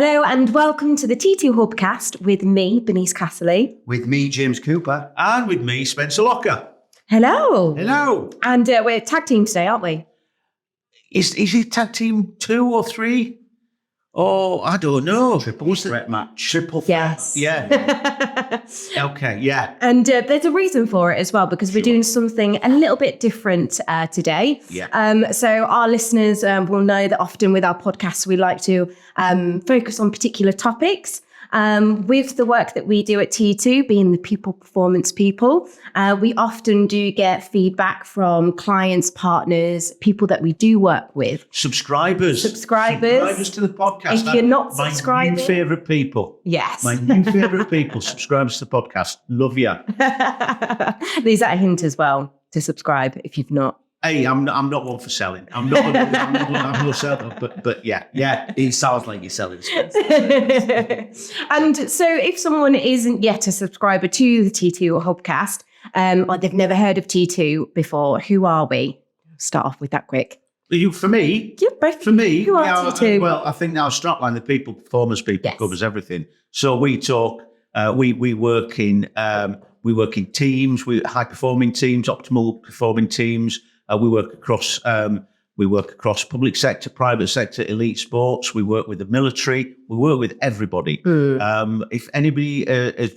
Hello and welcome to the T2 Hubcast with me, Bernice Casserly. With me, James Cooper. And with me, Spencer Locker. Hello. Hello. And we're tag team today, aren't we? Is it tag team 2 or 3? Oh, I don't know. Triple threat match. Triple threat. Yes. Yeah. Okay, yeah. And there's a reason for it as well, because we're doing something a little bit different today. Yeah. So our listeners will know that often with our podcasts, we like to focus on particular topics. With the work that we do at T2, being the people performance people, we often do get feedback from clients, partners, people that we do work with. Subscribers to the podcast. If you're not subscribing. My new favourite people. Yes. My new favourite people. Subscribers to the podcast. Love you. There's that hint as well to subscribe if you've not. Hey, I'm not one for selling. I'm not selling, but yeah. It sounds like you're selling stuff. And so if someone isn't yet a subscriber to the T2 Hubcast, or they've never heard of T2 before, who are we? Start off with that quick. For me? Yeah, both. For me? Who are T2? Well, I think our strapline, the people performance people, covers everything. So we talk, we work in teams, high performing teams, optimal performing teams. We work across public sector, private sector, elite sports. We work with the military. We work with everybody. If anybody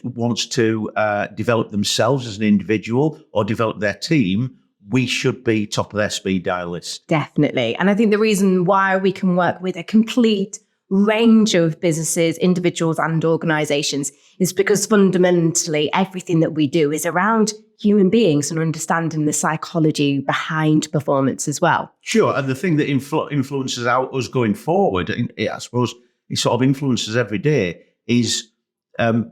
wants to develop themselves as an individual or develop their team, we should be top of their speed dial list. Definitely. And I think the reason why we can work with a complete range of businesses, individuals and organizations is because fundamentally everything that we do is around human beings and understanding the psychology behind performance as well. Sure. And the thing that influences us going forward, I suppose it sort of influences every day, is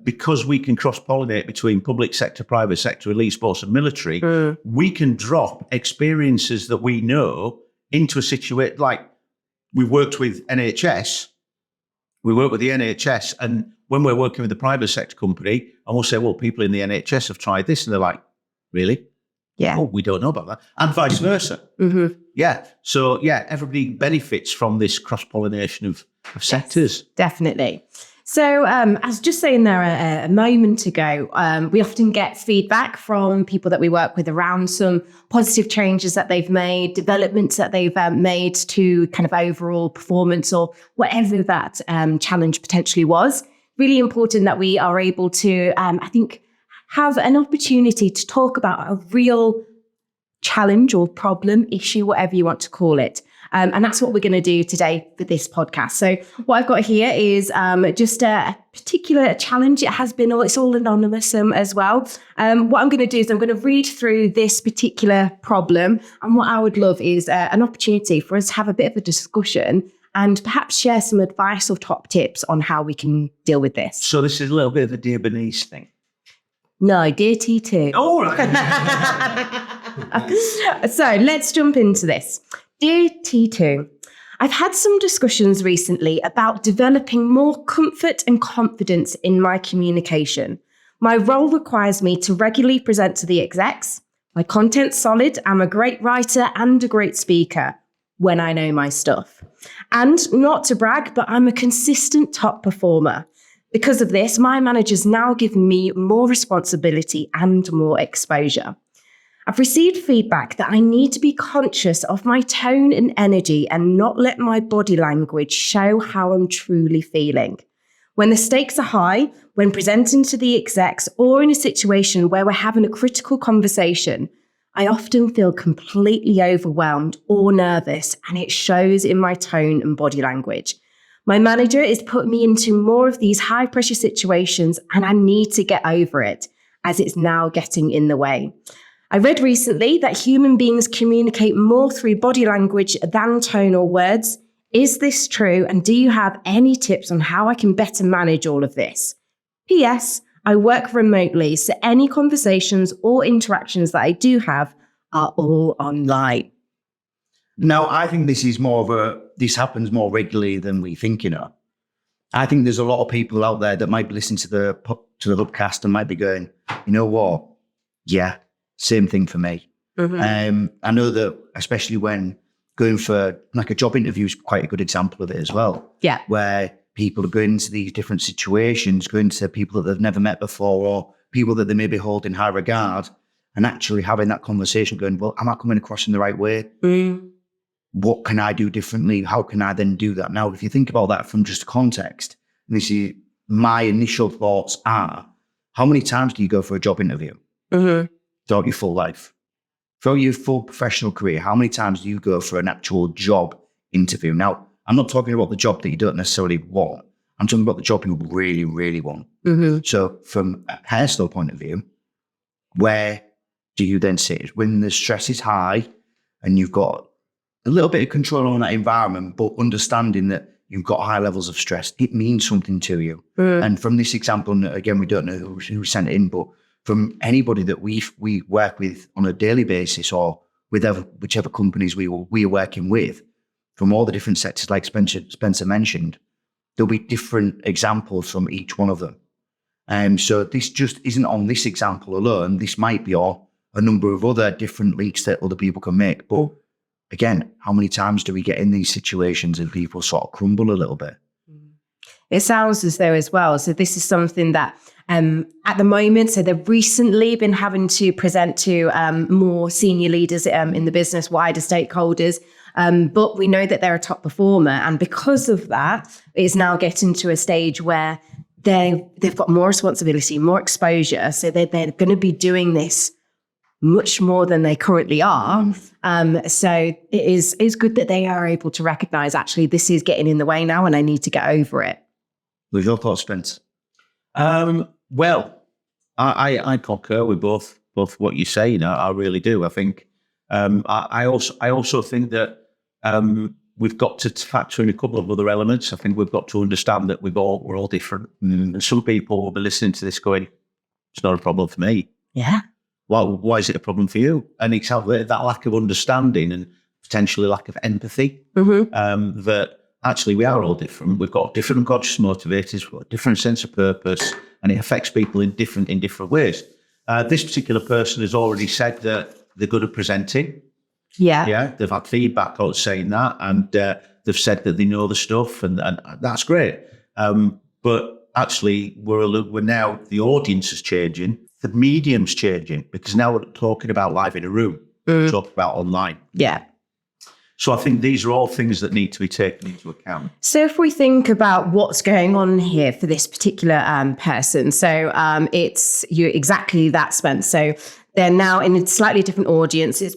because we can cross-pollinate between public sector, private sector, elite sports and military, we can drop experiences that we know into a situation like we've worked with NHS. We work with the NHS, and when we're working with the private sector company, and we'll say, well, people in the NHS have tried this, and they're like, really? Yeah. Oh, we don't know about that. And vice versa. Mm-hmm. Yeah. So, yeah, everybody benefits from this cross-pollination of sectors. Yes, definitely. So I was just saying there a moment ago, we often get feedback from people that we work with around some positive changes that they've made, developments that they've made to kind of overall performance or whatever that challenge potentially was. Really important that we are able to, I think, have an opportunity to talk about a real challenge or problem, issue, whatever you want to call it. And that's what we're going to do today for this podcast. So what I've got here is just a particular challenge. It's all anonymous as well. What I'm going to do is I'm going to read through this particular problem. And what I would love is an opportunity for us to have a bit of a discussion and perhaps share some advice or top tips on how we can deal with this. So this is a little bit of a Dear Bernice thing. No, dear T2. All right. So let's jump into this. Dear T2, I've had some discussions recently about developing more comfort and confidence in my communication. My role requires me to regularly present to the execs. My content's solid. I'm a great writer and a great speaker when I know my stuff. And not to brag, but I'm a consistent top performer. Because of this, my manager's now given me more responsibility and more exposure. I've received feedback that I need to be conscious of my tone and energy and not let my body language show how I'm truly feeling. When the stakes are high, when presenting to the execs or in a situation where we're having a critical conversation, I often feel completely overwhelmed or nervous, and it shows in my tone and body language. My manager is putting me into more of these high pressure situations, and I need to get over it as it's now getting in the way. I read recently that human beings communicate more through body language than tone or words. Is this true? And do you have any tips on how I can better manage all of this? P.S. I work remotely, so any conversations or interactions that I do have are all online. Now, I think this happens more regularly than we think, I think there's a lot of people out there that might be listening to the Hubcast and might be going, you know what? Yeah. Same thing for me. Mm-hmm. I know that especially when going for like a job interview is quite a good example of it as well. Yeah. Where people are going into these different situations, going to people that they've never met before, or people that they maybe hold in high regard, and actually having that conversation going, well, am I coming across in the right way? What can I do differently? How can I then do that? Now, if you think about that from just context, this is my initial thoughts are, how many times do you go for a job interview throughout your full life? Throughout your full professional career, how many times do you go for an actual job interview? Now, I'm not talking about the job that you don't necessarily want. I'm talking about the job you really, really want. So from a hairstyle point of view, where do you then sit? When the stress is high and you've got a little bit of control on that environment, but understanding that you've got high levels of stress, it means something to you. And from this example, again, we don't know who sent it in, but from anybody that we work with on a daily basis, or with whichever companies we are working with, from all the different sectors like Spencer mentioned, there'll be different examples from each one of them. So this just isn't on this example alone. This might be on a number of other different leaps that other people can make. But again, how many times do we get in these situations and people sort of crumble a little bit? It sounds as though as well. So this is something that at the moment, so they've recently been having to present to more senior leaders in the business, wider stakeholders. But we know that they're a top performer. And because of that, it's now getting to a stage where they've got more responsibility, more exposure. So they're going to be doing this much more than they currently are. So it is good that they are able to recognize, actually, this is getting in the way now and I need to get over it. With your thoughts, Spence? Well, I concur with both what you say. I really do. I think I also think that we've got to factor in a couple of other elements. I think we've got to understand that we're all different, and some people will be listening to this going, "It's not a problem for me." Yeah. Well, why is it a problem for you? And it's that lack of understanding and potentially lack of empathy. That actually we are all different. We've got different unconscious motivators, we've got a different sense of purpose, and it affects people in different ways. This particular person has already said that they're good at presenting. Yeah, they've had feedback on saying that, and they've said that they know the stuff, and that's great. But actually, we're now, the audience is changing, the medium's changing, because now we're talking about live in a room, we're talking about online. Yeah. So I think these are all things that need to be taken into account. So if we think about what's going on here for this particular person, so it's exactly that, Spence. So they're now in a slightly different audience. It's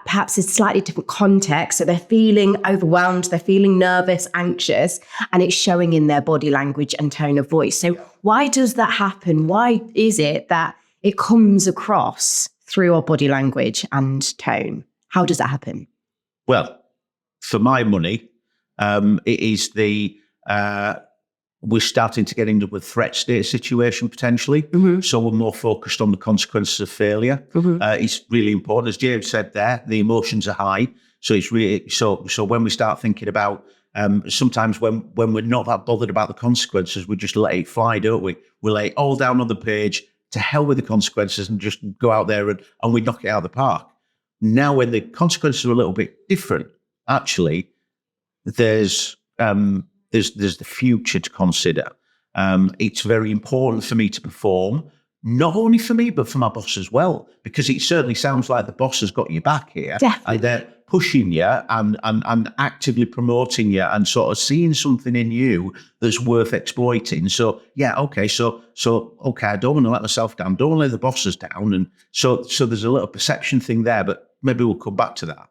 perhaps a slightly different context. So they're feeling overwhelmed, they're feeling nervous, anxious, and it's showing in their body language and tone of voice. So why does that happen? Why is it that it comes across through our body language and tone? How does that happen? Well, for my money, it is we're starting to get into a threat state situation potentially. So we're more focused on the consequences of failure. It's really important, as James said there, the emotions are high. So it's really, so when we start thinking about, sometimes when we're not that bothered about the consequences, we just let it fly, don't we? We lay it all down on the page, to hell with the consequences, and just go out there and we knock it out of the park. Now, when the consequences are a little bit different, actually, there's the future to consider. It's very important for me to perform, not only for me, but for my boss as well, because it certainly sounds like the boss has got your back here. Definitely. And they're pushing you and actively promoting you and sort of seeing something in you that's worth exploiting. So, yeah, okay, so I don't want to let myself down, don't want to let the bosses down. And so there's a little perception thing there, but maybe we'll come back to that.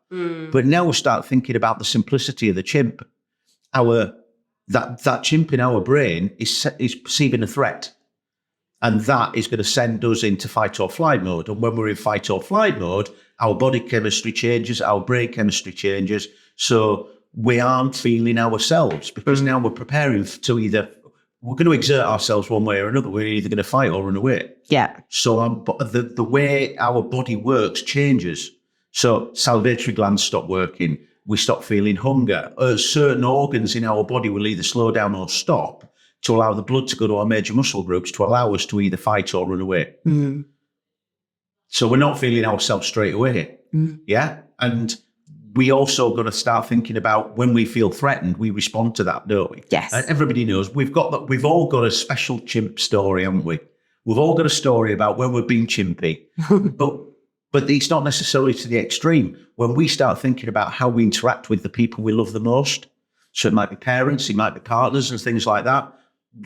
But now we'll start thinking about the simplicity of the chimp. That chimp in our brain is perceiving a threat. And that is going to send us into fight or flight mode. And when we're in fight or flight mode, our body chemistry changes, our brain chemistry changes. So we aren't feeling ourselves, because now we're preparing to we're going to exert ourselves one way or another. We're either going to fight or run away. Yeah. So the way our body works changes. So salivatory glands stop working. We stop feeling hunger. Certain organs in our body will either slow down or stop to allow the blood to go to our major muscle groups to allow us to either fight or run away. So we're not feeling ourselves straight away. Yeah. And we also got to start thinking about when we feel threatened, we respond to that, don't we? Yes. Everybody knows we've all got a special chimp story, haven't we? We've all got a story about when we're being chimpy, but it's not necessarily to the extreme. When we start thinking about how we interact with the people we love the most, so it might be parents, it might be partners and things like that.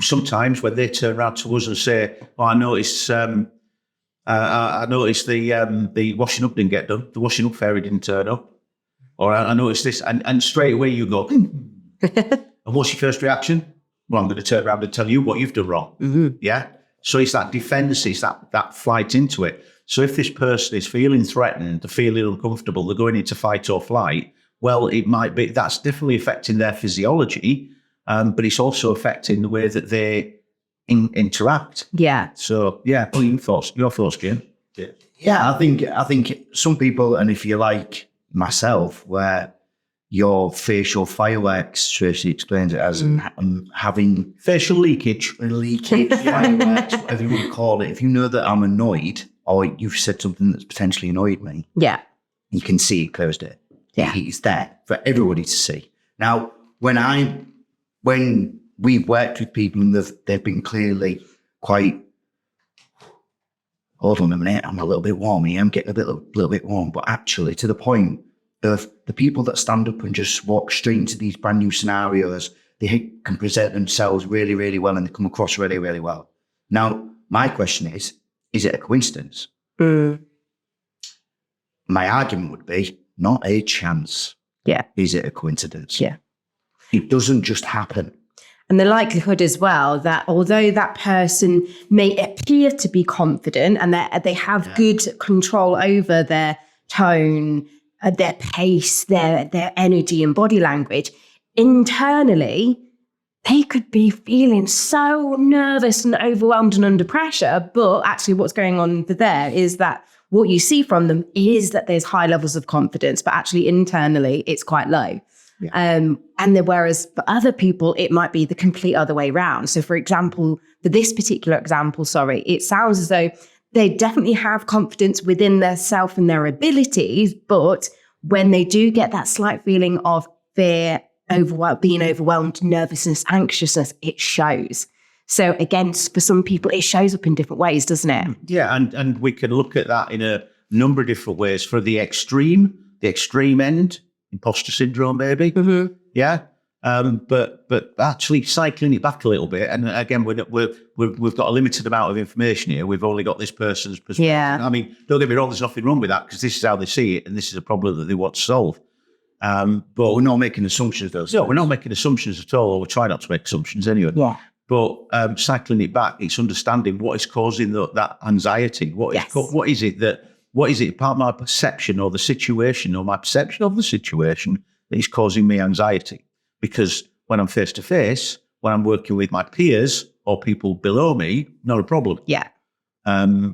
Sometimes when they turn around to us and say, "Oh, I noticed the washing up didn't get done. The washing up fairy didn't turn up," or "I noticed this," and straight away you go, and what's your first reaction? Well, I'm going to turn around and tell you what you've done wrong. Mm-hmm. Yeah. So it's that defense, it's that flight into it. So if this person is feeling threatened, they're feeling uncomfortable, they're going into fight or flight, well, it might be, that's definitely affecting their physiology, but it's also affecting the way that they interact. Yeah. So, yeah, what are your thoughts, Jim? Yeah, I think some people, and if you like myself, where your facial fireworks, Tracy explains it as having facial leakage, fireworks, whatever you want to call it. If you know that I'm annoyed, or you've said something that's potentially annoyed me, yeah, you can see it closed it. Yeah, it's there for everybody to see. Now, when we've worked with people and they've been clearly quite. Hold on a minute, I'm a little bit warm here. I'm getting a little bit warm, but actually to the point of the people that stand up and just walk straight into these brand new scenarios, they can present themselves really, really well and they come across really, really well. Now, my question is it a coincidence? My argument would be not a chance. Yeah. Is it a coincidence? Yeah. It doesn't just happen. And the likelihood as well that although that person may appear to be confident and that they have good control over their tone, their pace, their energy and body language, internally, they could be feeling so nervous and overwhelmed and under pressure. But actually what's going on there is that what you see from them is that there's high levels of confidence, but actually internally it's quite low. Yeah. And then whereas for other people, it might be the complete other way around. So for example, for this particular example, it sounds as though they definitely have confidence within their self and their abilities, but when they do get that slight feeling of fear, being overwhelmed, nervousness, anxiousness, it shows. So again, for some people, it shows up in different ways, doesn't it? Yeah, and we can look at that in a number of different ways. For the extreme end, imposter syndrome, maybe. Mm-hmm. Yeah. But actually cycling it back a little bit, and again, we've got a limited amount of information here. We've only got this person's perspective. Yeah. I mean, don't get me wrong, there's nothing wrong with that because this is how they see it, and this is a problem that they want to solve. But we're not making assumptions, though. No, we're not making assumptions at all, or we try not to make assumptions anyway. Yeah. But cycling it back, it's understanding what is causing that anxiety. What is it? Part of my perception or the situation or my perception of the situation that is causing me anxiety. Because when I'm face to face, when I'm working with my peers or people below me, not a problem. Yeah.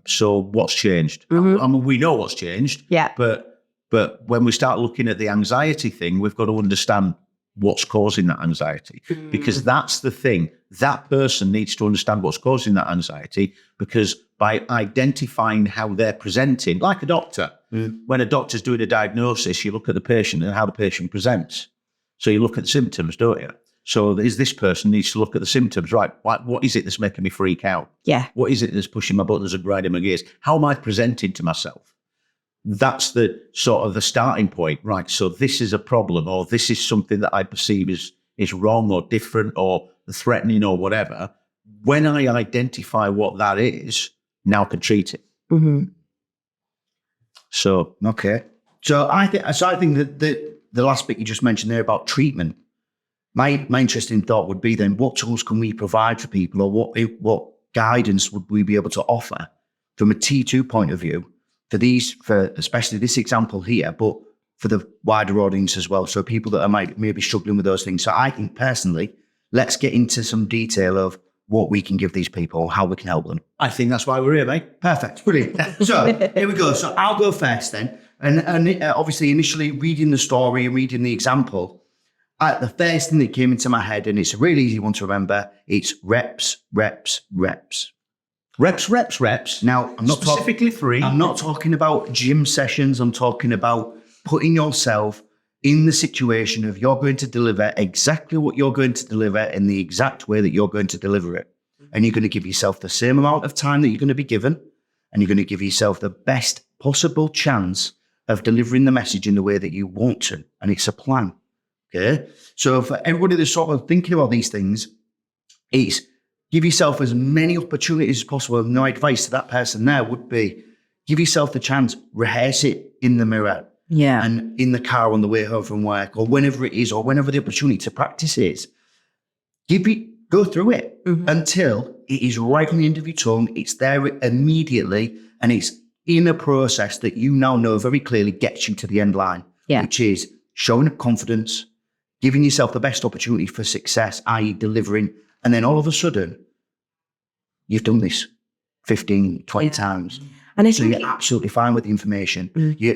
So what's changed? Mm-hmm. I mean, we know what's changed. Yeah. But when we start looking at the anxiety thing, we've got to understand what's causing that anxiety. Because that's the thing. That person needs to understand what's causing that anxiety, because by identifying how they're presenting, like a doctor, when a doctor's doing a diagnosis, you look at the patient and how the patient presents. So you look at the symptoms, don't you? So this person needs to look at the symptoms, right? What is it that's making me freak out? Yeah. What is it that's pushing my buttons and grinding my gears? How am I presenting to myself? That's the sort of the starting point, right? So this is a problem, or this is something that I perceive is wrong or different or threatening or whatever. When I identify what that is, now I can treat it. Mm-hmm. So, okay. So I think that the last bit you just mentioned there about treatment, my interesting thought would be then, what tools can we provide for people, or what guidance would we be able to offer from a T2 point of view for especially this example here, but for the wider audience as well. So people that are maybe struggling with those things. So I think personally, let's get into some detail of what we can give these people, how we can help them. I think that's why we're here, mate. Perfect. Brilliant. So here we go. So I'll go first then. And obviously initially reading the story and reading the example, the first thing that came into my head, and it's a really easy one to remember, it's reps, reps, reps. Reps, reps, reps. Now, I'm not specifically 3. I'm not talking about gym sessions. I'm talking about putting yourself in the situation of you're going to deliver exactly what you're going to deliver in the exact way that you're going to deliver it. And you're going to give yourself the same amount of time that you're going to be given, and you're going to give yourself the best possible chance of delivering the message in the way that you want to. And it's a plan. Okay. So for everybody that's sort of thinking about these things, it's give yourself as many opportunities as possible. And my advice to that person there would be give yourself the chance, rehearse it in the mirror. Yeah. And in the car on the way home from work, or whenever it is, or whenever the opportunity to practice is, go through it until it is right on the end of your tongue. It's there immediately, and it's in a process that you now know very clearly gets you to the end line, which is showing up confidence, giving yourself the best opportunity for success, i.e. delivering, and then all of a sudden, you've done this 15, 20 times. And so you're absolutely fine with the information.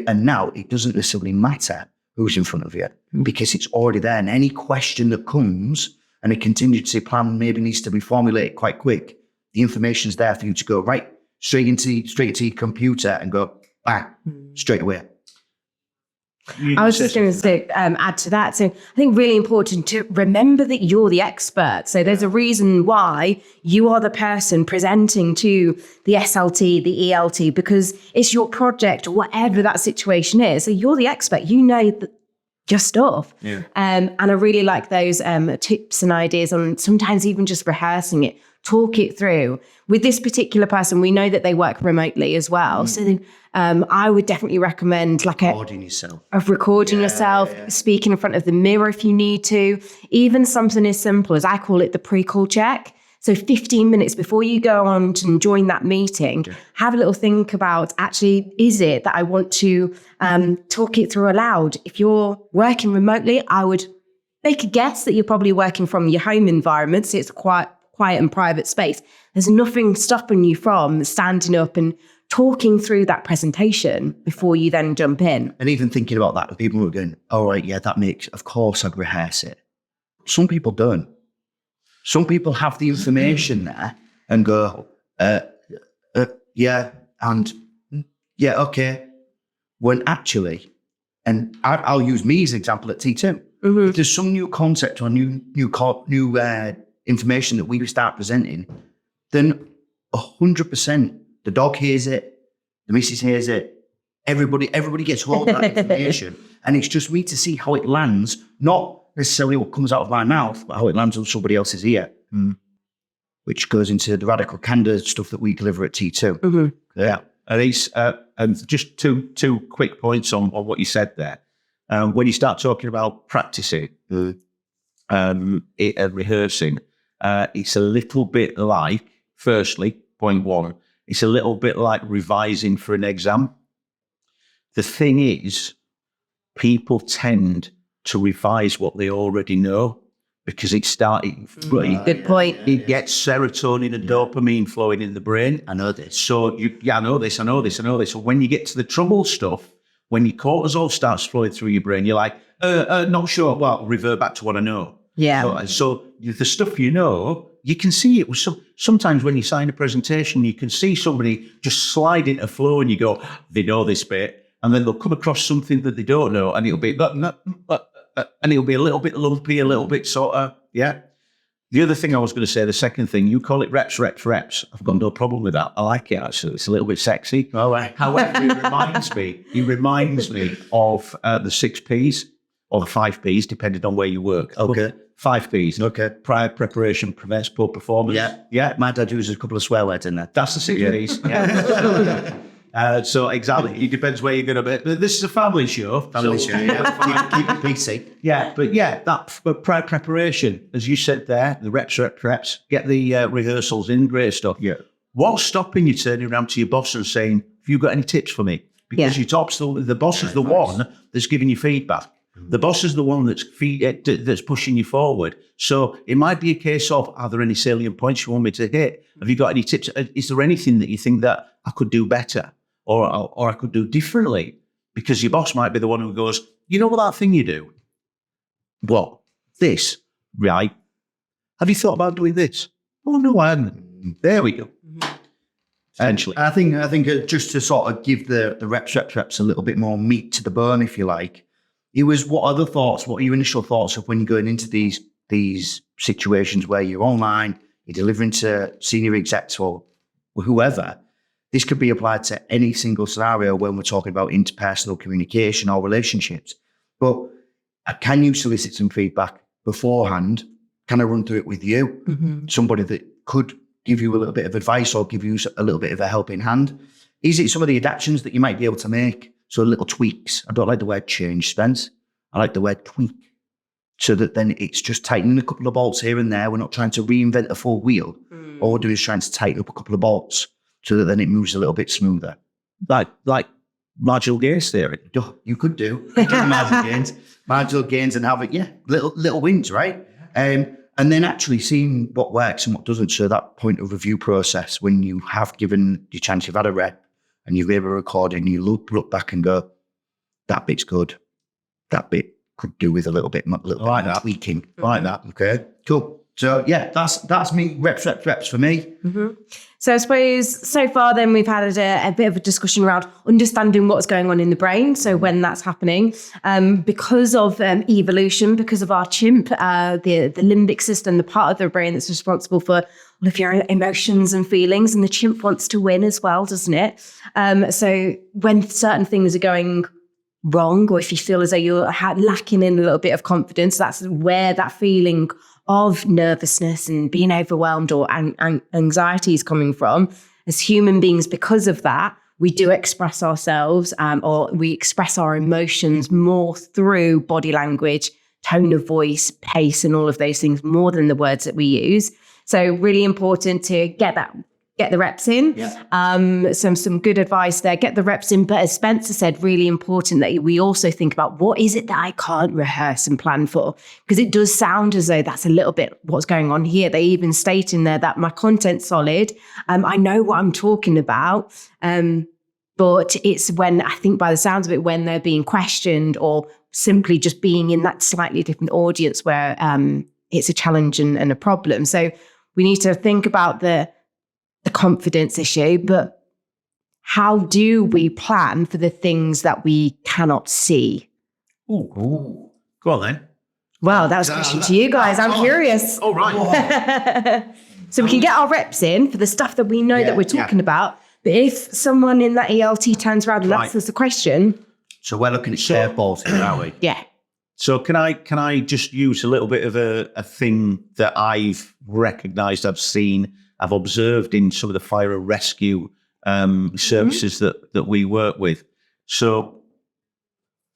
And now it doesn't necessarily matter who's in front of you because it's already there. And any question that comes and a contingency plan maybe needs to be formulated quite quick, the information's there for you to go right straight into your computer and go bang, straight away. I was just going to say, add to that. So I think really important to remember that you're the expert. So there's a reason why you are the person presenting to the SLT, the ELT, because it's your project or whatever that situation is. So you're the expert. You know your stuff. Yeah. And I really like those tips and ideas on sometimes even just rehearsing it, talk it through. With this particular person, we know that they work remotely as well. So I would definitely recommend recording yourself, speaking in front of the mirror if you need to, even something as simple as I call it the pre-call check. So 15 minutes before you go on to join that meeting, have a little think about actually, is it that I want to talk it through aloud? If you're working remotely, I would make a guess that you're probably working from your home environment. So it's quite quiet and private space. There's nothing stopping you from standing up and talking through that presentation before you then jump in. And even thinking about that, people were going, all right, that makes, of course I'd rehearse it. Some people don't. Some people have the information there and go, okay. When actually, and I'll use me as an example at T2. If there's some new concept or new information that we start presenting, then 100% the dog hears it, the missus hears it, everybody gets hold of that information. And it's just me to see how it lands, not necessarily what comes out of my mouth, but how it lands on somebody else's ear, which goes into the radical candor stuff that we deliver at T2. Yeah. And just two quick points on what you said there. When you start talking about practicing and rehearsing, it's a little bit like, firstly, point one, it's a little bit like revising for an exam. The thing is, people tend to revise what they already know because it's starting. Good point. It gets serotonin and dopamine flowing in the brain. I know this. So I know this. So when you get to the trouble stuff, when your cortisol starts flowing through your brain, you're like, not sure. Well, revert back to what I know. Yeah. So the stuff you know, you can see it. Sometimes when you sign a presentation, you can see somebody just slide into flow and you go, they know this bit. And then they'll come across something that they don't know and it'll be a little bit lumpy, a little bit sort of, The other thing I was going to say, the second thing, you call it reps. I've got no problem with that. I like it, actually. It's a little bit sexy. All right. However, it reminds me of the 6 Ps or the 5 Ps, depending on where you work. Okay. 5 Ps. Okay. Prior preparation prevents poor performance. Yeah. My dad uses a couple of swear words in there. That's the 6 Ps. Yeah. So exactly, it depends where you're going to be. But this is a family show. Keep it PC. Yeah, but prior preparation, as you said there, the reps, get the rehearsals in, great stuff. Yeah. What's stopping you turning around to your boss and saying, have you got any tips for me? Because the boss is the one that's giving you feedback. The boss is the one that's pushing you forward. So it might be a case of, are there any salient points you want me to hit? Have you got any tips? Is there anything that you think that I could do better or I could do differently? Because your boss might be the one who goes, you know what that thing you do? What? This, right? Have you thought about doing this? Oh, no, I hadn't. There we go. Essentially. I think just to sort of give the reps a little bit more meat to the bone, if you like, It was, what are the thoughts? What are your initial thoughts of when you're going into these situations where you're online, you're delivering to senior execs or whoever? This could be applied to any single scenario when we're talking about interpersonal communication or relationships. But can you solicit some feedback beforehand? Can I run through it with you? Mm-hmm. Somebody that could give you a little bit of advice or give you a little bit of a helping hand? Is it some of the adaptations that you might be able to make? So little tweaks. I don't like the word change, Spence. I like the word tweak. So that then it's just tightening a couple of bolts here and there. We're not trying to reinvent a full wheel. All we're doing is trying to tighten up a couple of bolts so that then it moves a little bit smoother. Like marginal gains theory. You could do marginal gains and have it, little wins, right? And then actually seeing what works and what doesn't. So that point of review process, when you have given your chance, you've had a rep and you've ever recorded and you look back and go, that bit's good. That bit could do with a little bit tweaking. Like that. Okay, cool. So yeah, that's me. Reps for me. Mm-hmm. So I suppose so far then we've had a bit of a discussion around understanding what's going on in the brain. So when that's happening, because of evolution, because of our chimp, the limbic system, the part of the brain that's responsible for all of your emotions and feelings, and the chimp wants to win as well, doesn't it? So when certain things are going wrong, or if you feel as though you're lacking in a little bit of confidence, that's where that feeling of nervousness and being overwhelmed or anxiety is coming from. As human beings, because of that, we do express ourselves or we express our emotions more through body language, tone of voice, pace, and all of those things more than the words that we use. So really important to get the reps in. Yeah. Some good advice there. Get the reps in. But as Spencer said, really important that we also think about what is it that I can't rehearse and plan for? Because it does sound as though that's a little bit what's going on here. They even state in there that my content's solid. I know what I'm talking about. But it's when, I think by the sounds of it, when they're being questioned or simply just being in that slightly different audience where it's a challenge and a problem. So we need to think about the confidence issue, but how do we plan for the things that we cannot see? Ooh. Go on then. Well, that was a question to you guys. I'm curious. Oh, right. So we can get our reps in for the stuff that we know that we're talking about. But if someone in that ELT turns around and asks us a question. So we're looking at curveballs here, aren't we? Yeah. So can I just use a little bit of a thing that I've recognised, I've seen, I've observed in some of the fire and rescue services that we work with. So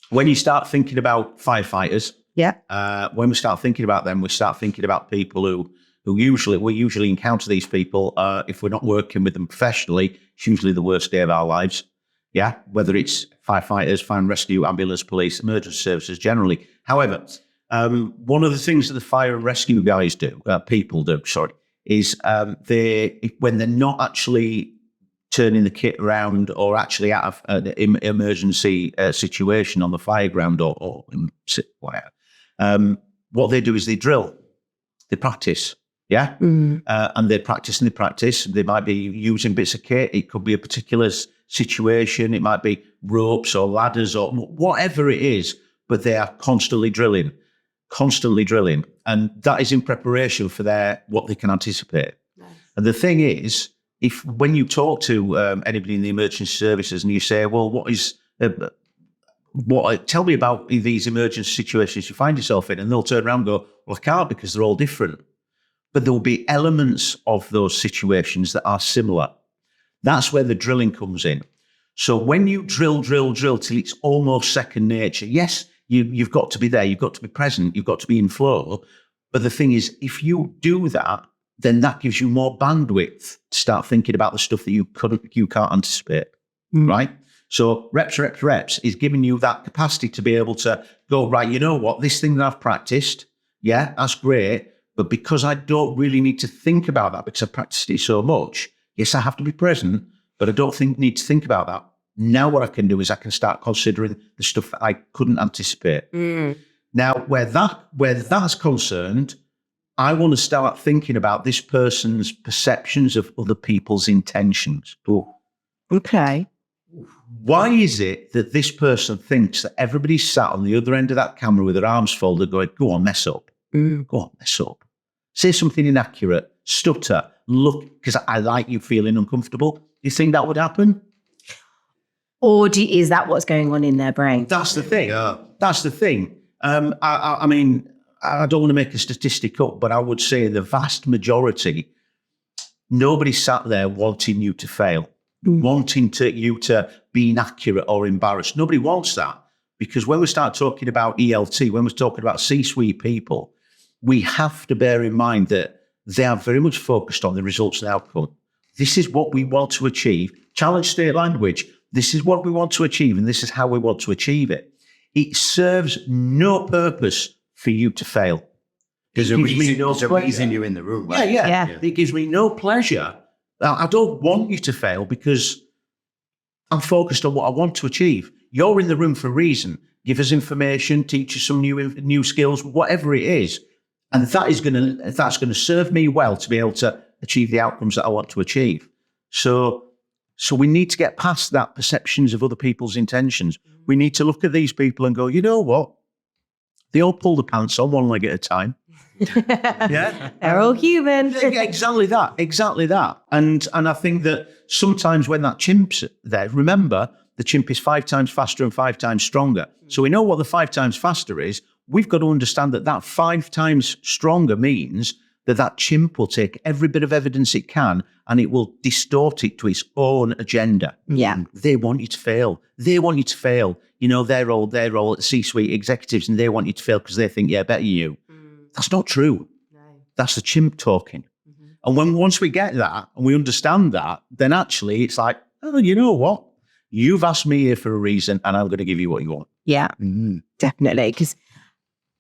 when you start thinking about firefighters, when we start thinking about them, we start thinking about people who we usually encounter these people. If we're not working with them professionally, it's usually the worst day of our lives. Yeah, whether it's firefighters, fire and rescue, ambulance, police, emergency services generally. However, one of the things that the fire and rescue guys do, is when they're not actually turning the kit around or actually out of an emergency situation on the fire ground or whatever, what they do is they drill, they practice. Yeah. And they practice and they practice. They might be using bits of kit. It could be a particular situation. It might be ropes or ladders or whatever it is, but they are constantly drilling. And that is in preparation for what they can anticipate. Nice. And the thing is, when you talk to anybody in the emergency services and you say, well, tell me about these emergency situations you find yourself in, and they'll turn around and go, well, I can't because they're all different. But there will be elements of those situations that are similar. That's where the drilling comes in. So when you drill till it's almost second nature, yes, you've got to be there, you've got to be present, you've got to be in flow. But the thing is, if you do that, then that gives you more bandwidth to start thinking about the stuff that you can't anticipate, right? So reps is giving you that capacity to be able to go, right, you know what, this thing that I've practiced, yeah, that's great. But because I don't really need to think about that because I've practiced it so much, yes, I have to be present, but I don't need to think about that. Now what I can do is I can start considering the stuff that I couldn't anticipate. Now, where that's concerned, I want to start thinking about this person's perceptions of other people's intentions. Okay. Why is it that this person thinks that everybody's sat on the other end of that camera with their arms folded going, go on, mess up. Go on, mess up. Say something inaccurate, stutter, look, because I like you feeling uncomfortable. Do you think that would happen? Or is that what's going on in their brain? That's the thing. That's the thing. I mean, I don't want to make a statistic up, but I would say the vast majority, nobody sat there wanting you to fail, wanting you to be inaccurate or embarrassed. Nobody wants that, because when we start talking about ELT, when we're talking about C-suite people, we have to bear in mind that they are very much focused on the results and outcome. This is what we want to achieve. Challenge state language. This is what we want to achieve, and this is how we want to achieve it. It serves no purpose for you to fail. There's a reason you're in the room, right? Yeah. It gives me no pleasure. I don't want you to fail because I'm focused on what I want to achieve. You're in the room for a reason. Give us information, teach us some new skills, whatever it is. And that's going to serve me well to be able to achieve the outcomes that I want to achieve. So we need to get past that perceptions of other people's intentions. We need to look at these people and go, you know what? They all pull the pants on one leg at a time. Yeah, they're all human. Exactly that. And I think that sometimes when that chimp's there, remember, the chimp is 5 times faster and 5 times stronger. So we know what the 5 times faster is. We've got to understand that 5 times stronger means that chimp will take every bit of evidence it can and it will distort it to its own agenda. Yeah. And they want you to fail. You know, they're all C-suite executives and they want you to fail because they think, yeah, better you. That's not true. No. That's the chimp talking. And once we get that and we understand that, then actually it's like, oh, you know what? You've asked me here for a reason and I'm going to give you what you want. Yeah, definitely. Because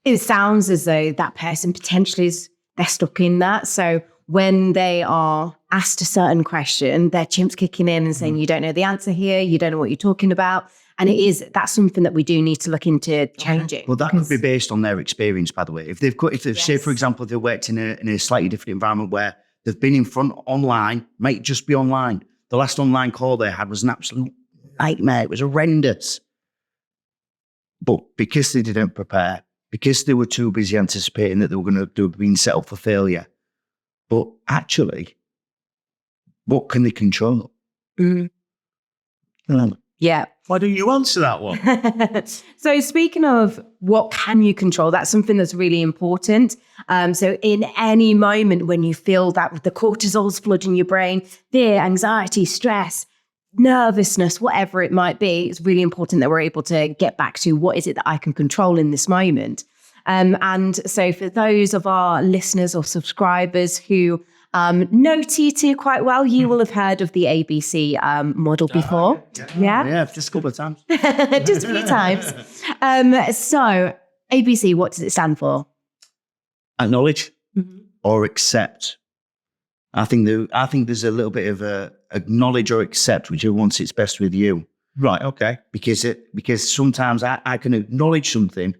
it sounds as though that person potentially they're stuck in that. So when they are asked a certain question, their chimp's kicking in and saying, you don't know the answer here, you don't know what you're talking about. And that's something that we do need to look into changing. Well, that could be based on their experience, by the way. If they've say, for example, they've worked in a slightly different environment where they've been in front online, might just be online. The last online call they had was an absolute nightmare. It was horrendous. But because they didn't prepare, because they were too busy anticipating that they were being set up for failure. But actually, what can they control? Yeah. Why don't you answer that one? So speaking of what can you control, that's something that's really important. So in any moment when you feel that the cortisol's flooding your brain, fear, anxiety, stress, nervousness, whatever it might be, it's really important that we're able to get back to what is it that I can control in this moment. And so for those of our listeners or subscribers who know T2 quite well, you will have heard of the ABC model before. Yeah, just a couple of times. Just a few times. So ABC, what does it stand for? Acknowledge. Or accept. I think there's a little bit of acknowledge or accept, whichever one sits best with you. Right, okay. Because sometimes I can acknowledge something,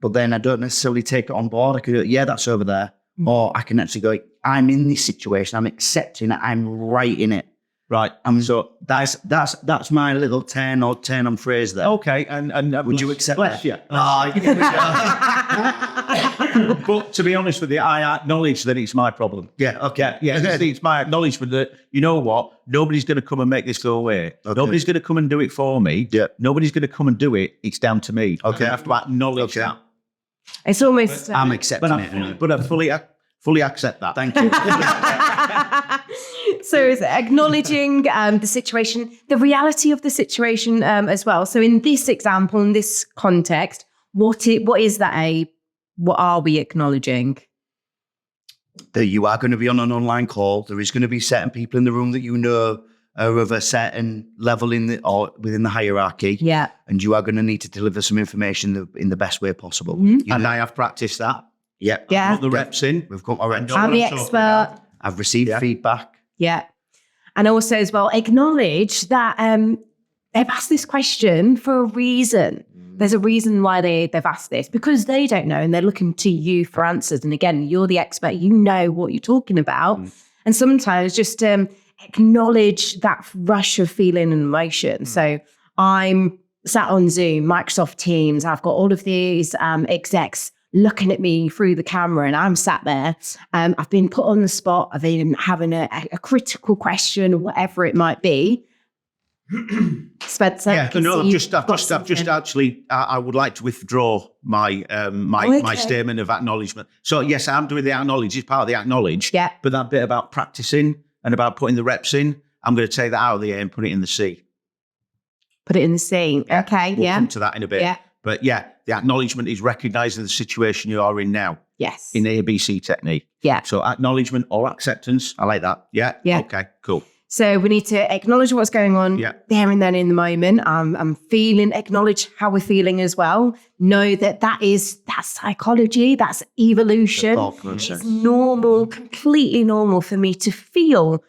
but then I don't necessarily take it on board. I could go, yeah, that's over there. Or I can actually go, I'm in this situation, I'm accepting it, I'm right in it. Right. So that's my little turn on phrase there. Okay, and would you accept that? Yeah. But to be honest with you, I acknowledge that it's my problem. Yeah, okay. Yeah, it's my acknowledgement that, you know what, nobody's going to come and make this go away. Okay. Nobody's going to come and do it for me. Yeah. Nobody's going to come and do it. It's down to me. Okay. I have to acknowledge that. It's almost... I'm accepting it. But I fully accept that. Thank you. So it's acknowledging the situation, the reality of the situation as well. So in this example, in this context, what are we acknowledging? That you are going to be on an online call. There is going to be certain people in the room that you know are of a certain level within the hierarchy. Yeah. And you are going to need to deliver some information in the best way possible. And I have practiced that. Yeah. Yeah. Put the reps in. We've got our reps. I'm the expert. I've received feedback. Yeah. And also as well, acknowledge that they've asked this question for a reason. There's a reason why they've asked this, because they don't know and they're looking to you for answers. And again, you're the expert, you know what you're talking about. And sometimes just acknowledge that rush of feeling and emotion. So I'm sat on Zoom, Microsoft Teams. I've got all of these execs looking at me through the camera, and I'm sat there. I've been put on the spot. I've been having a critical question or whatever it might be. Spencer, Yeah, no, I've just actually. I would like to withdraw my my statement of acknowledgement. So yes, I'm doing the acknowledge. It's part of the acknowledge. Yeah. But that bit about practicing and about putting the reps in, I'm going to take that out of the A and put it in the C. Put it in the C. Okay. We'll come to that in a bit. Yeah. But yeah, the acknowledgement is recognising the situation you are in now. Yes. In the ABC technique. Yeah. So acknowledgement or acceptance. I like that. Yeah. Yeah. Okay. Cool. So we need to acknowledge what's going on there and then in the moment. I'm feeling, acknowledge how we're feeling as well. Know that's psychology, that's evolution. It's normal, completely normal for me to feel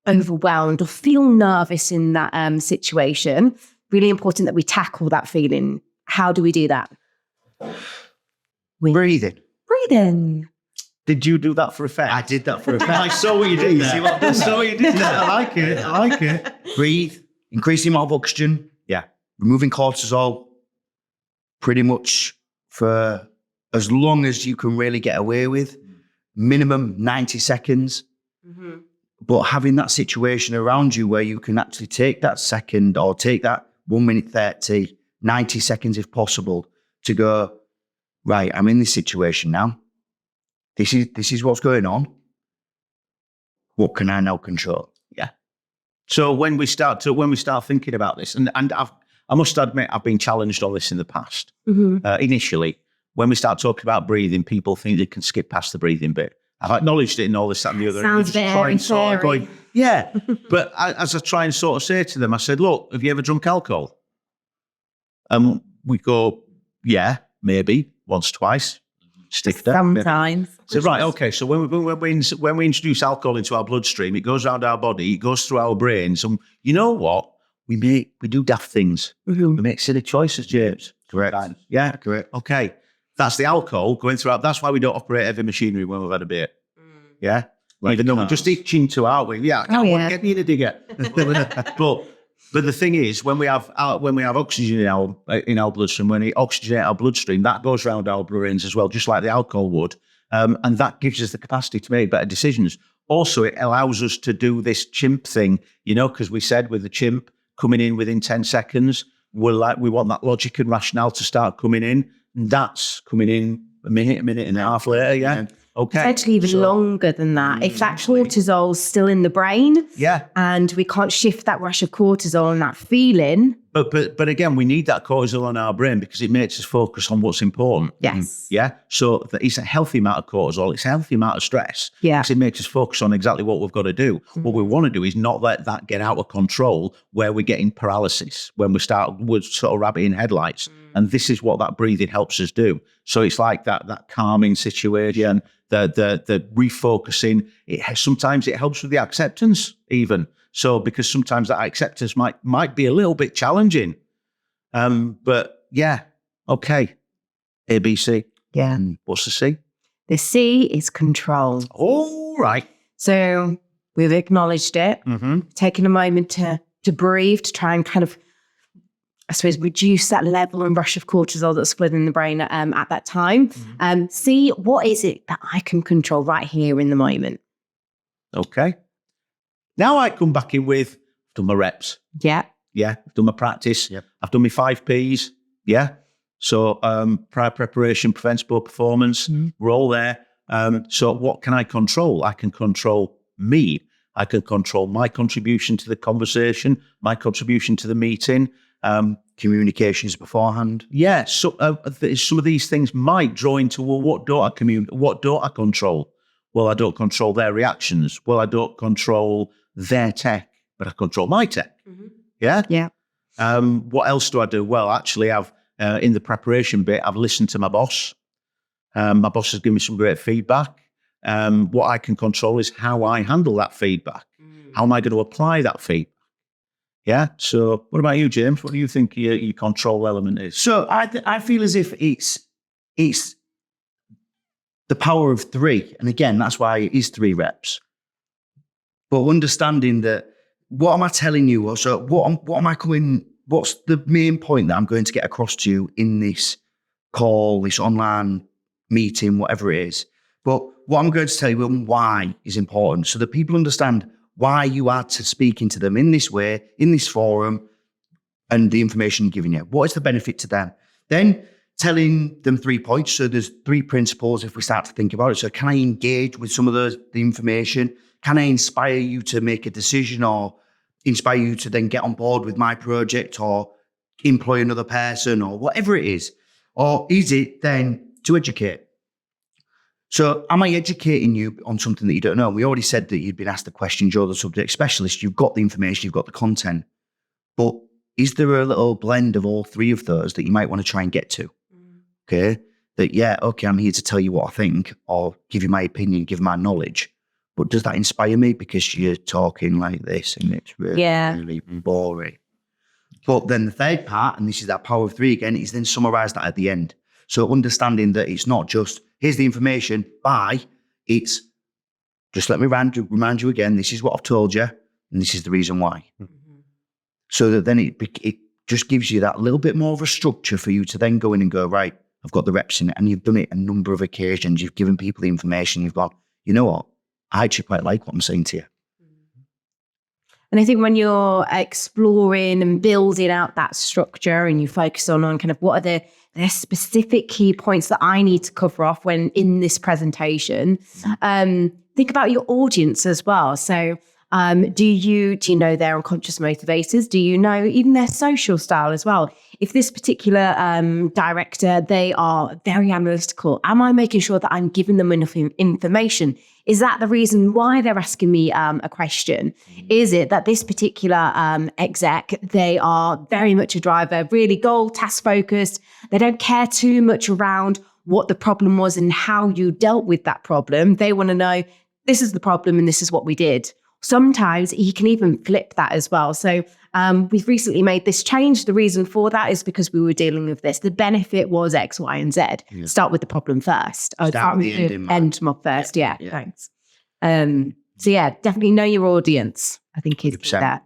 overwhelmed or feel nervous in that situation. Really important that we tackle that feeling. How do we do that? Breathing. Breathing. Did you do that for effect? I did that for effect. I saw what you did there. I saw what you did there. I like it. Breathe, increase the amount of oxygen. Yeah. Removing cortisol pretty much for as long as you can really get away with. Minimum 90 seconds. Mm-hmm. But having that situation around you where you can actually take that second or take that 1 minute 30, 90 seconds if possible to go, right, I'm in this situation now. This is what's going on. What can I now control? Yeah. So when we start thinking about this, and I must admit, I've been challenged on this in the past. Mm-hmm. Initially, when we start talking about breathing, people think they can skip past the breathing bit. I've acknowledged it and all this, that, and the other. Sounds very going, yeah. But as I try and sort of say to them, I said, look, have you ever drunk alcohol? We go, yeah, maybe once, twice. Stiffed up. Sometimes. So right, okay. So when we introduce alcohol into our bloodstream, it goes around our body, it goes through our brains, and you know what? We do daft things. Mm-hmm. We make silly choices, James. Correct. Yeah, correct. Okay, that's the alcohol going through. That's why we don't operate heavy machinery when we've had a beer. Yeah, like even though we're just itching to, aren't we? Yeah. Get me in a digger. But the thing is, when we have oxygen in our bloodstream, when we oxygenate our bloodstream, that goes around our brains as well, just like the alcohol would, and that gives us the capacity to make better decisions. Also, it allows us to do this chimp thing, because we said with the chimp coming in within 10 seconds, we want that logic and rationale to start coming in, and that's coming in a minute and a half later. Yeah. Okay. Potentially even longer than that. If that cortisol's still in the brain, and we can't shift that rush of cortisol and that feeling. But again, we need that cortisol in our brain because it makes us focus on what's important. Yes. Yeah. So it's a healthy amount of cortisol. It's a healthy amount of stress. Yeah. Because it makes us focus on exactly what we've got to do. Mm-hmm. What we want to do is not let that get out of control where we're getting paralysis, when we're sort of rabbit in headlights. And this is what that breathing helps us do. So it's like that calming situation, the refocusing. Sometimes it helps with the acceptance even. So because sometimes that acceptance might be a little bit challenging. But yeah, okay. A, B, C. Yeah. What's the C? The C is control. All right. So we've acknowledged it, taken a moment to breathe, to try and kind of, I suppose, reduce that level and rush of cortisol that's flowing in the brain at that time. See, what is it that I can control right here in the moment? Okay. Now I come back in with, I've done my reps. Yeah. Yeah. I've done my practice. Yep. I've done my 5 Ps. Yeah. So prior preparation prevents poor performance. We're all there. So what can I control? I can control me. I can control my contribution to the conversation, my contribution to the meeting. Communications beforehand. Yeah, so some of these things might draw into, well, what don't I control? Well, I don't control their reactions. Well, I don't control their tech, but I control my tech. Yeah? Yeah. What else do I do? Well, actually, I've in the preparation bit, I've listened to my boss. My boss has given me some great feedback. What I can control is how I handle that feedback. How am I going to apply that feedback? Yeah. So what about you, James? What do you think your control element is? So I feel as if it's the power of 3. And again, that's why it is 3 reps. But understanding that, what am I telling you? So what am I coming what's the main point that I'm going to get across to you in this call, this online meeting, whatever it is. But what I'm going to tell you and why is important so that people understand why you are speaking to them in this way, in this forum, and the information giving you. What is the benefit to them? Then telling them 3 points. So there's 3 principles if we start to think about it. So can I engage with some of the information? Can I inspire you to make a decision or inspire you to then get on board with my project or employ another person or whatever it is? Or is it then to educate? So am I educating you on something that you don't know? We already said that you'd been asked the questions, you're the subject specialist, you've got the information, you've got the content. But is there a little blend of all 3 of those that you might want to try and get to? Okay, that, I'm here to tell you what I think or give you my opinion, give my knowledge. But does that inspire me because you're talking like this and it's really boring? But then the third part, and this is that power of 3 again, is then summarize that at the end. So understanding that it's not just, here's the information, bye. It's just let me remind you again, this is what I've told you, and this is the reason why. Mm-hmm. So that then it just gives you that little bit more of a structure for you to then go in and go, right, I've got the reps in it, and you've done it a number of occasions. You've given people the information. You've gone, you know what? I actually quite like what I'm saying to you. And I think when you're exploring and building out that structure and you focus on kind of what are the specific key points that I need to cover off when in this presentation, think about your audience as well. So do you know their unconscious motivators? Do you know even their social style as well? If this particular director, they are very analytical, am I making sure that I'm giving them enough information? Is that the reason why they're asking me a question? Is it that this particular exec, they are very much a driver, really goal, task focused. They don't care too much around what the problem was and how you dealt with that problem. They want to know, this is the problem and this is what we did. Sometimes he can even flip that as well. So we've recently made this change. The reason for that is because we were dealing with this. The benefit was X, Y, and Z. Yeah. Start with the problem first. Start with the end mob first. Yeah. Thanks. So yeah, definitely know your audience. I think is that.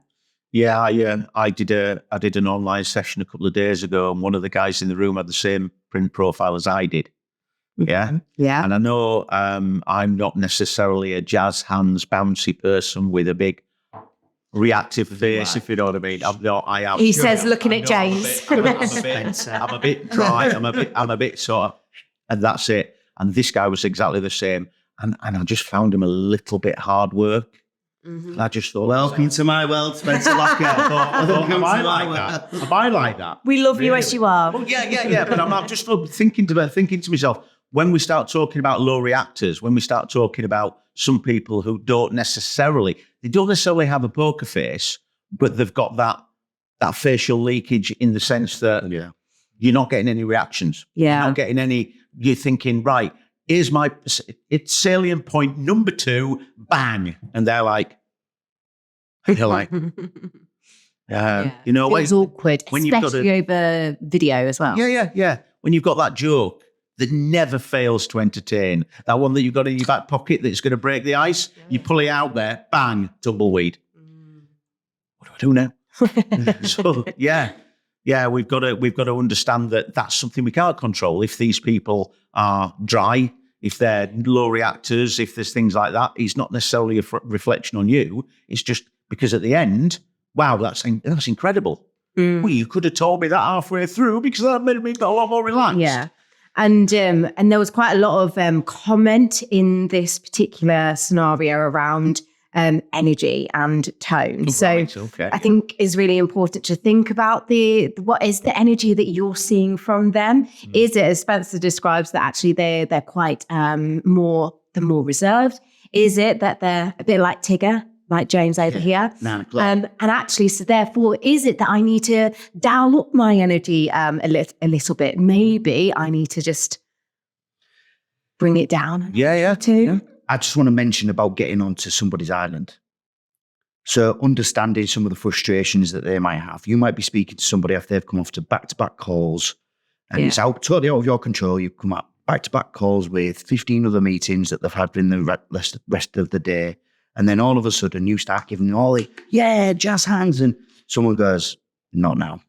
Yeah, I did an online session a couple of days ago, and one of the guys in the room had the same print profile as I did. Yeah. Yeah. And I know I'm not necessarily a jazz hands bouncy person with a big reactive face, if you know what I mean. I'm not. I am. He says, looking at James. I'm a bit dry. I'm a bit sort of, and that's it. And this guy was exactly the same. And I just found him a little bit hard work. Mm-hmm. I just thought, welcome to my world, Spencer Locker. Am I like that? We love you as you are. Well, yeah. But I'm just thinking to myself, when we start talking about low reactors, when we start talking about some people who don't necessarily have a poker face, but they've got that facial leakage in the sense that you're not getting any reactions. Yeah. You're not getting any, you're thinking, right, here's it's salient point number 2, bang. And they're like, you know, it's awkward, especially over video as well. Yeah. When you've got that joke that never fails to entertain, that one that you've got in your back pocket that's going to break the ice, you pull it out there, bang, tumbleweed. What do I do now? So we've got to understand that that's something we can't control. If these people are dry, if they're low reactors, if there's things like that, it's not necessarily a reflection on you. It's just because at the end, wow, that's incredible. Well, you could have told me that halfway through because that made me a lot more relaxed. Yeah. And there was quite a lot of comment in this particular scenario around energy and tone. So I think is really important to think about what is the energy that you're seeing from them. Is it, as Spencer describes, that actually they're quite more reserved? Is it that they're a bit like Tigger, like James over here? 9 o'clock. And actually, so therefore, is it that I need to dial up my energy a little bit? Maybe I need to just bring it down. Yeah. I just want to mention about getting onto somebody's island. So understanding some of the frustrations that they might have. You might be speaking to somebody after they've come off to back-to-back calls, and it's totally out of your control. You've come up back-to-back calls with 15 other meetings that they've had in the rest of the day. And then all of a sudden you start giving them all the, jazz hands. And someone goes, not now.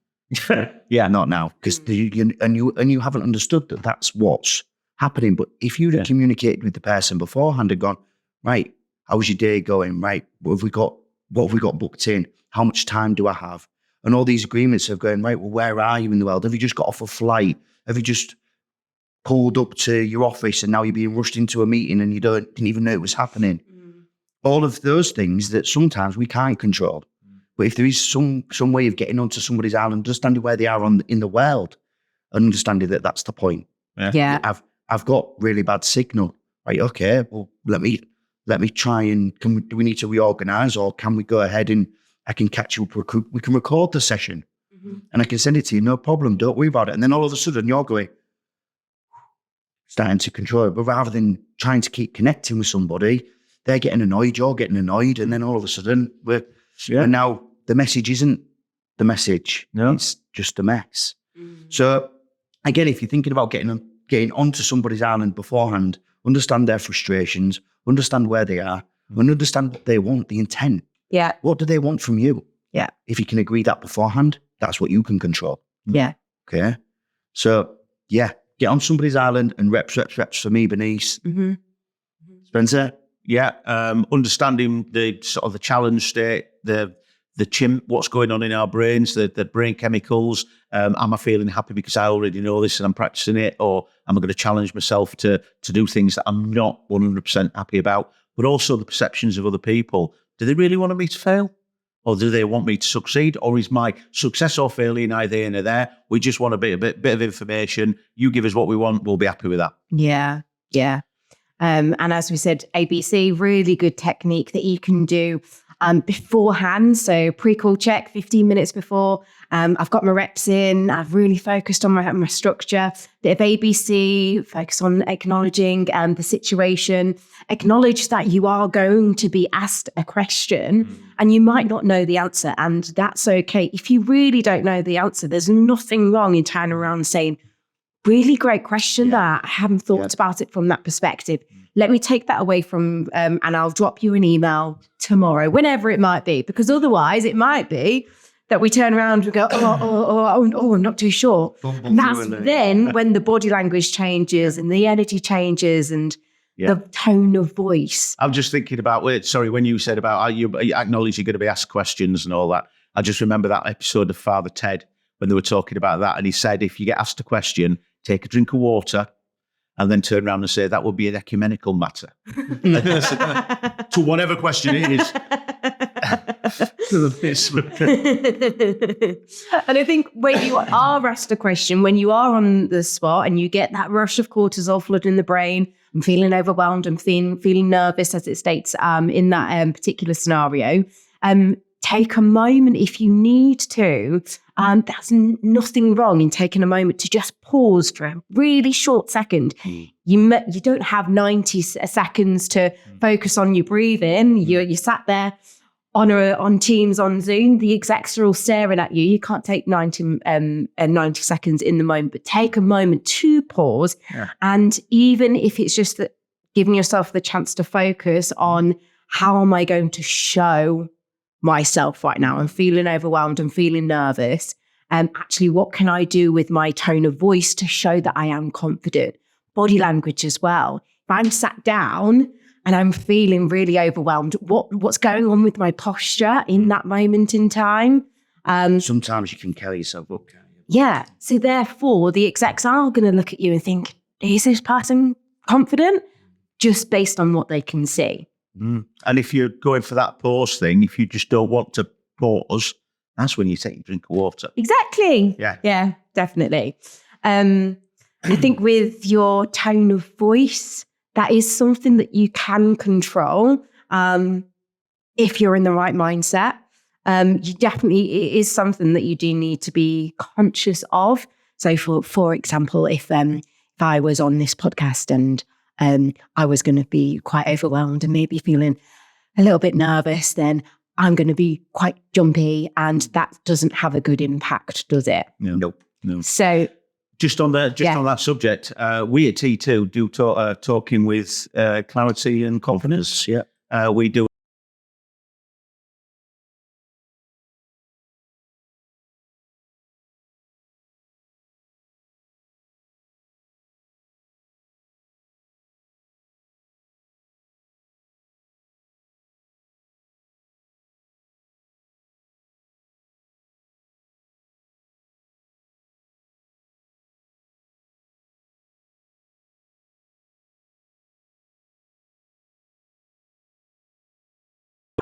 Yeah. Not now, because you haven't understood that that's what's happening. But if you'd have communicated with the person beforehand and gone, right, how's your day going? Right, what have we got booked in? How much time do I have? And all these agreements of going, right, well, where are you in the world? Have you just got off a flight? Have you just pulled up to your office and now you're being rushed into a meeting and you didn't even know it was happening? All of those things that sometimes we can't control. But if there is some way of getting onto somebody's island, understanding where they are in the world, and understanding that that's the point. Yeah. I've got really bad signal. Right, okay, well, let me try and do we need to reorganize, or can we go ahead and I can catch you up, we can record the session and I can send it to you, no problem, don't worry about it. And then all of a sudden you're going, starting to control it. But rather than trying to keep connecting with somebody, they're getting annoyed, you're getting annoyed, and then all of a sudden and now the message isn't the message. No. It's just a mess. So again, if you're thinking about getting onto somebody's island beforehand, understand their frustrations, understand where they are, and understand what they want, the intent. Yeah. What do they want from you? Yeah. If you can agree that beforehand, that's what you can control. Yeah. Okay. So yeah, get on somebody's island and reps for me, Bernice. Spencer? Yeah, understanding the sort of the challenge state, the chimp, what's going on in our brains, the brain chemicals. Am I feeling happy because I already know this and I'm practicing it, or am I going to challenge myself to do things that I'm not 100% happy about? But also the perceptions of other people. Do they really want me to fail, or do they want me to succeed, or is my success or failure neither here nor there? We just want a bit of information. You give us what we want, we'll be happy with that. Yeah. Yeah. And as we said, ABC, really good technique that you can do beforehand. So pre-call check 15 minutes before. I've got my reps in. I've really focused on my structure. Bit of ABC, focus on acknowledging the situation. Acknowledge that you are going to be asked a question and you might not know the answer. And that's okay. If you really don't know the answer, there's nothing wrong in turning around and saying, really great question that I haven't thought about it from that perspective. Let me take that away from, and I'll drop you an email tomorrow, whenever it might be, because otherwise it might be that we turn around and go, I'm not too sure. And that's then when the body language changes and the energy changes and the tone of voice. I'm just thinking about, when you said about you acknowledge you're going to be asked questions and all that. I just remember that episode of Father Ted when they were talking about that. And he said, if you get asked a question, take a drink of water and then turn around and say, that would be an ecumenical matter. To whatever question it is. And I think when you are asked a question, when you are on the spot and you get that rush of cortisol flooding the brain, I'm feeling overwhelmed, I'm feeling nervous, as it states in that particular scenario, take a moment if you need to. That's nothing wrong in taking a moment to just pause for a really short second. You don't have 90 seconds to focus on your breathing. You sat there on Teams, on Zoom. The execs are all staring at you. You can't take 90 seconds in the moment, but take a moment to pause. Yeah. And even if it's just that, giving yourself the chance to focus on how am I going to show myself right now? I'm feeling overwhelmed. I'm feeling nervous. Actually, what can I do with my tone of voice to show that I am confident? Body language as well. If I'm sat down and I'm feeling really overwhelmed, what's going on with my posture in that moment in time? Sometimes you can carry yourself up, can't you? Yeah. So therefore, the execs are going to look at you and think, is this person confident? Just based on what they can see. And if you're going for that pause thing, if you just don't want to pause, that's when you take a drink of water. Exactly. Yeah, definitely. I think with your tone of voice, that is something that you can control if you're in the right mindset. It is something that you do need to be conscious of. So for example, if I was on this podcast and I was going to be quite overwhelmed and maybe feeling a little bit nervous, then I'm going to be quite jumpy, and that doesn't have a good impact, does it? No. So just on that subject, we at T2 do talking with clarity and confidence. Yeah, we do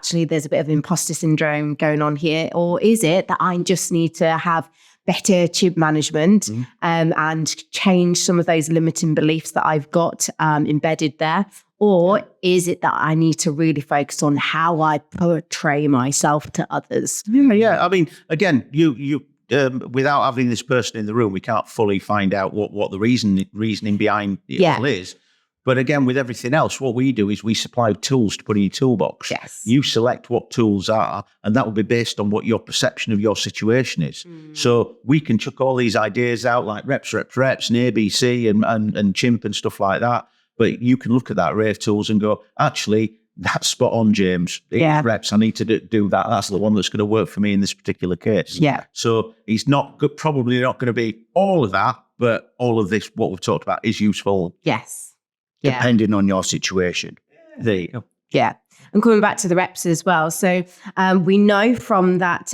actually there's a bit of imposter syndrome going on here? Or is it that I just need to have better chib management and change some of those limiting beliefs that I've got embedded there? Or is it that I need to really focus on how I portray myself to others? Yeah. I mean, again, you without having this person in the room, we can't fully find out what the reasoning behind it all is. But again, with everything else, what we do is we supply tools to put in your toolbox. Yes. You select what tools are, and that will be based on what your perception of your situation is. So we can chuck all these ideas out like reps, and ABC and chimp and stuff like that. But you can look at that array of tools and go, actually, that's spot on, James. It's reps. I need to do that. That's the one that's going to work for me in this particular case. Yeah. So it's probably not going to be all of that, but all of this, what we've talked about, is useful. Yes. Yeah. Depending on your situation. There you go. Yeah. And coming back to the reps as well. So we know from that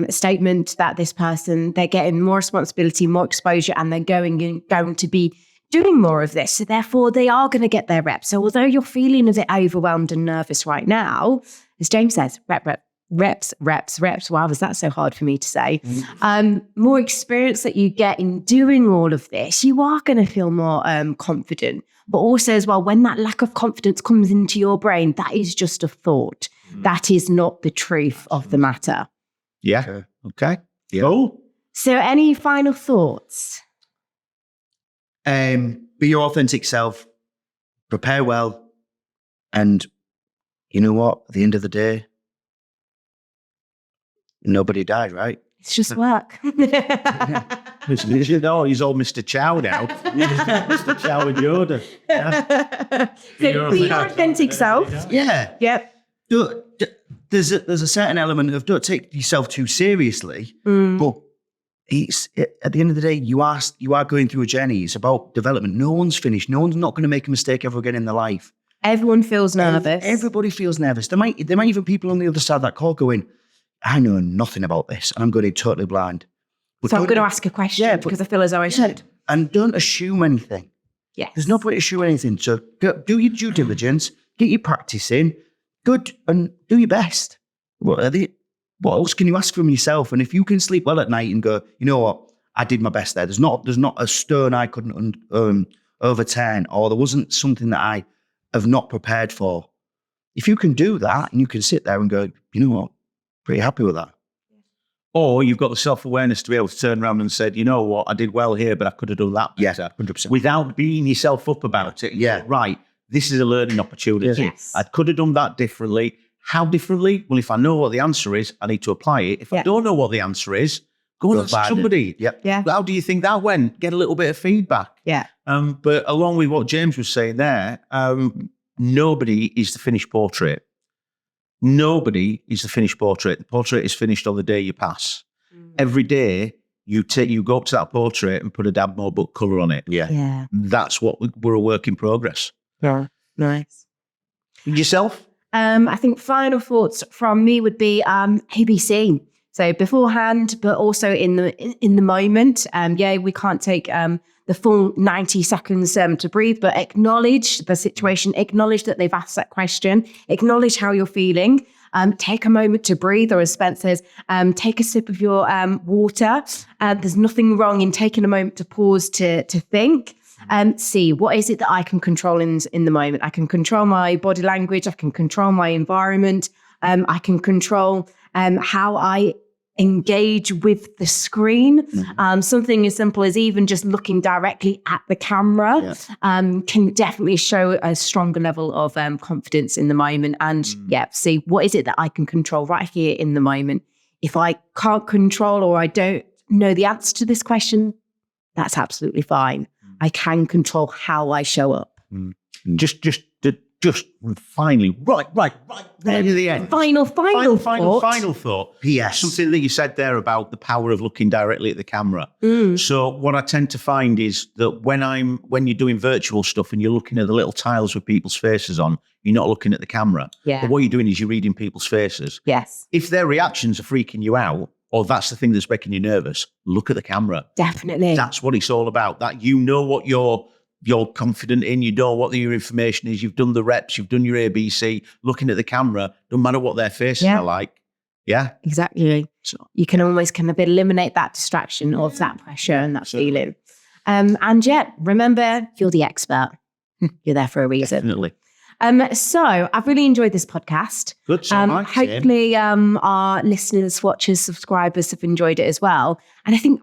statement that this person, they're getting more responsibility, more exposure, and they're going to be doing more of this. So therefore, they are going to get their reps. So although you're feeling a bit overwhelmed and nervous right now, as James says, reps. Wow, was that so hard for me to say? More experience that you get in doing all of this, you are going to feel more confident. But also as well, when that lack of confidence comes into your brain, that is just a thought. That is not the truth of the matter. Yeah. Okay. Yeah. Cool. So any final thoughts? Be your authentic self, prepare well, and you know what? At the end of the day, nobody died, right? It's just work. You know, he's all Mr. Chow now. Mr. Chow and Yoda. Yeah. So be your authentic self. Yeah. Yep. There's a certain element of don't take yourself too seriously, but it's at the end of the day, you are going through a journey. It's about development. No one's finished. No one's not going to make a mistake ever again in their life. Everyone feels nervous. Everybody feels nervous. There might even be people on the other side of that call going, I know nothing about this, and I'm going to be totally blind. But so I'm going to ask a question because I feel as though I should. And don't assume anything. Yes. There's no point to assume anything. So do your due diligence, get your practice in, good, and do your best. What else can you ask from yourself? And if you can sleep well at night and go, you know what, I did my best there. There's not a stone I couldn't overturn, or there wasn't something that I have not prepared for. If you can do that and you can sit there and go, you know what, pretty happy with that. Or you've got the self-awareness to be able to turn around and say, you know what, I did well here, but I could have done that better. Yeah, 100%. Without beating yourself up about it. Yeah. Right, this is a learning opportunity. Yes. I could have done that differently. How differently? Well, if I know what the answer is, I need to apply it. If I don't know what the answer is, go and ask somebody. Yep. Yeah. How do you think that went? Get a little bit of feedback. Yeah. But along with what James was saying there, nobody is the finished portrait. Nobody is the finished portrait. The portrait is finished on the day you pass. Every day you go up to that portrait and put a dab more book colour on it. Yeah. Yeah. That's what we're a work in progress. Yeah. Nice. Yourself? I think final thoughts from me would be ABC. So beforehand, but also in the moment. We can't take the full 90 seconds to breathe, but acknowledge the situation, acknowledge that they've asked that question, acknowledge how you're feeling. Take a moment to breathe, or as Spence says, take a sip of your water. There's nothing wrong in taking a moment to pause to think. See what is it that I can control in the moment. I can control my body language. I can control my environment. I can control how I engage with the screen. Something as simple as even just looking directly at the camera can definitely show a stronger level of confidence in the moment. And see what is it that I can control right here in the moment. If I can't control or I don't know the answer to this question, that's absolutely fine. I can control how I show up. Just finally, right there to the end. Final thought. P.S. Something that you said there about the power of looking directly at the camera. So what I tend to find is that when you're doing virtual stuff and you're looking at the little tiles with people's faces on, you're not looking at the camera. Yeah. But what you're doing is you're reading people's faces. Yes. If their reactions are freaking you out, or that's the thing that's making you nervous, look at the camera. Definitely. That's what it's all about. That you know what you're confident in, you know what your information is, you've done the reps, you've done your ABC, looking at the camera, no matter what their faces are like. Yeah. Exactly. So, you can almost kind of eliminate that distraction of that pressure and that feeling. And yet, remember, you're the expert. You're there for a reason. Definitely. So I've really enjoyed this podcast. Good. So hopefully our listeners, watchers, subscribers have enjoyed it as well. And I think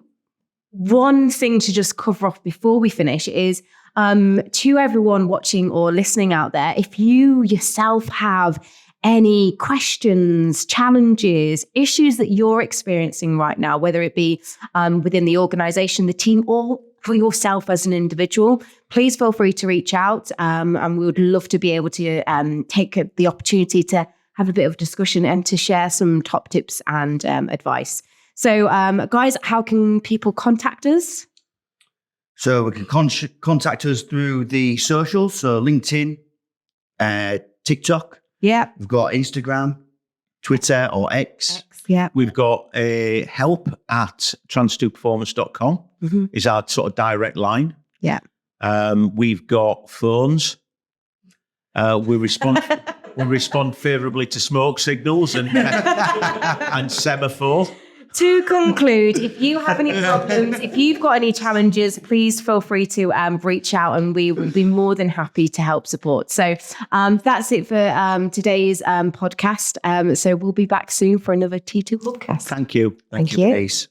one thing to just cover off before we finish is to everyone watching or listening out there, if you yourself have any questions, challenges, issues that you're experiencing right now, whether it be within the organization, the team, or for yourself as an individual, please feel free to reach out. And we would love to be able to take the opportunity to have a bit of discussion and to share some top tips and advice. So, guys, how can people contact us? So we can contact us through the socials, so LinkedIn, TikTok. Yeah. We've got Instagram, Twitter or X. Yeah. We've got a help at trans2performance.com is our sort of direct line. Yeah. We've got phones. We respond favourably to smoke signals and and semaphore. To conclude, if you have any problems, if you've got any challenges, please feel free to reach out and we will be more than happy to help support. So that's it for today's podcast. So we'll be back soon for another T2 Hubcast. Thank you. Thank you. Peace.